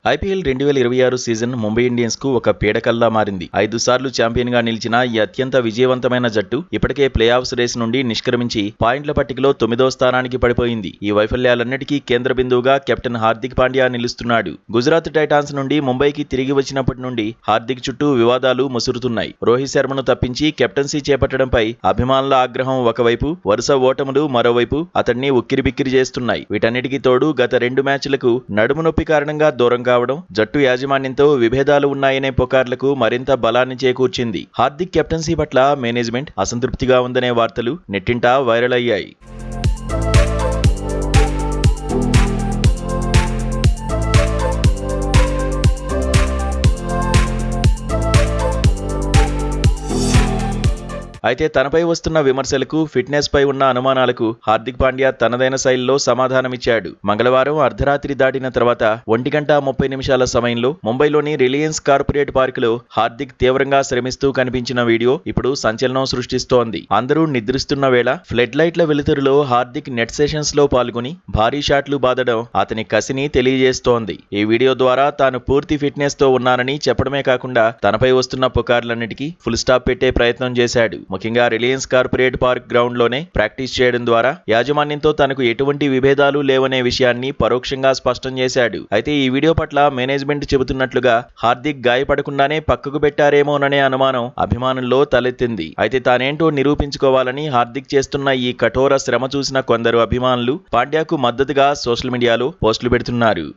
IPL 2026 season Mumbai Indians కు ఒక పీడకల్లా మారింది. 5 సార్లు ఛాంపియన్ గా నిలిచిన ఈ అత్యంత విజయవంతమైన జట్టు ఇప్పటికే ప్లే ఆఫ్స్ రేస్ నుండి నిష్క్రమించి పాయింట్ల పట్టికలో 9వ స్థానానికి పడిపోయింది. ఈ వైఫల్యాలన్నిటికీ కేంద్ర బిందువుగా కెప్టెన్ హార్దిక్ పాండ్యా నిలుస్తున్నాడు. గుజరాత్ టైటాన్స్ నుండి ముంబైకి తిరిగి వచ్చినప్పటి నుండి హార్దిక్ చుట్టూ వివాదాలు ముసురుతున్నాయి. రోహిత్ శర్మను తప్పించి కెప్టెన్సీ చేపట్టడంపై అభిమానుల ఆగ్రహం ఒకవైపు, వరుస ఓటములు మరోవైపు అతన్ని ఉక్కిరిబిక్కిరి చేస్తున్నాయి. వీటన్నిటికీ తోడు గత 2 మ్యాచ్లకు నడుము నొప్పి కారణంగా దూరం కావడం, జట్టు యాజమాన్యంతో విభేదాలు ఉన్నాయనే పుకార్లకు మరింత బలాన్ని చేకూర్చింది. హార్దిక్ కెప్టెన్సీ పట్ల మేనేజ్మెంట్ అసంతృప్తిగా ఉందనే వార్తలు నెట్టింటా వైరల్ అయ్యాయి. అయితే తనపై వస్తున్న విమర్శలకు, ఫిట్నెస్ పై ఉన్న అనుమానాలకు హార్దిక్ పాండ్యా తనదైన శైలిలో సమాధానమిచ్చాడు. మంగళవారం అర్ధరాత్రి దాటిన తర్వాత 1:30 సమయంలో ముంబైలోని రిలయన్స్ కార్పొరేట్ పార్కులో హార్దిక్ తీవ్రంగా శ్రమిస్తూ కనిపించిన వీడియో ఇప్పుడు సంచలనం సృష్టిస్తోంది. అందరూ నిద్రిస్తున్న వేళ ఫ్లడ్ లైట్ల వెలుతురులో హార్దిక్ నెట్ సెషన్స్ లో పాల్గొని భారీ షాట్లు బాదడం అతని కసిని తెలియజేస్తోంది. ఈ వీడియో ద్వారా తాను పూర్తి ఫిట్నెస్ తో ఉన్నానని చెప్పడమే కాకుండా తనపై వస్తున్న పుకార్లన్నిటికీ ఫుల్ స్టాప్ పెట్టే ప్రయత్నం చేశాడు. ముఖ్యంగా రిలయన్స్ కార్పొరేట్ పార్క్ గ్రౌండ్ లోనే ప్రాక్టీస్ చేయడం ద్వారా యాజమాన్యంతో తనకు ఎటువంటి విభేదాలు లేవనే విషయాన్ని పరోక్షంగా స్పష్టం చేశాడు. అయితే ఈ వీడియో పట్ల మేనేజ్మెంట్ చెబుతున్నట్లుగా హార్దిక్ గాయపడకుండానే పక్కకు పెట్టారేమోననే అనుమానం అభిమానుల్లో తలెత్తింది. అయితే తానేంటో నిరూపించుకోవాలని హార్దిక్ చేస్తున్న ఈ కఠోర శ్రమ చూసిన కొందరు అభిమానులు పాండ్యాకు మద్దతుగా సోషల్ మీడియాలో పోస్టులు పెడుతున్నారు.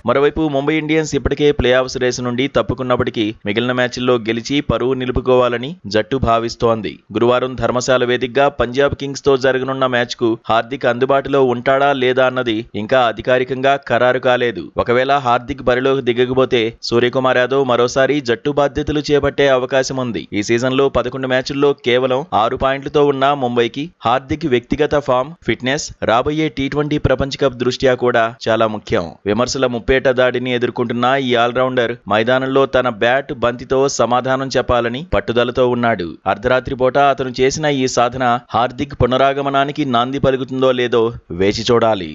మరోవైపు ముంబై ఇండియన్స్ ఇప్పటికే ప్లే ఆఫ్స్ రేసు నుండి తప్పుకున్నప్పటికీ మిగిలిన మ్యాచ్ల్లో గెలిచి పరువు నిలుపుకోవాలని జట్టు భావిస్తోంది. గురువారం ధర్మశాల వేదికగా పంజాబ్ కింగ్స్ తో జరగనున్న మ్యాచ్ కు హార్దిక్ అందుబాటులో ఉంటాడా లేదా అన్నది ఇంకా అధికారికంగా ఖరారు కాలేదు. ఒకవేళ హార్దిక్ బరిలోకి దిగకపోతే సూర్యకుమార్ యాదవ్ మరోసారి జట్టు బాధ్యతలు చేపట్టే అవకాశం ఉంది. ఈ సీజన్లో 11 మ్యాచ్ల్లో కేవలం 6 పాయింట్లతో ఉన్న ముంబైకి హార్దిక్ వ్యక్తిగత ఫామ్, ఫిట్నెస్ రాబోయే టీ20 ప్రపంచ కప్ దృష్ట్యా కూడా చాలా ముఖ్యం. విమర్శల ముప్పేట దాడిని ఎదుర్కొంటున్న ఈ ఆల్రౌండర్ మైదానంలో తన బ్యాట్, బంతితో సమాధానం చెప్పాలని పట్టుదలతో ఉన్నాడు. అర్ధరాత్రి పూట అతను చేసిన ఈ సాధన హార్దిక్ పునరాగమనానికి నాంది పలుకుతుందో లేదో వేచి చూడాలి.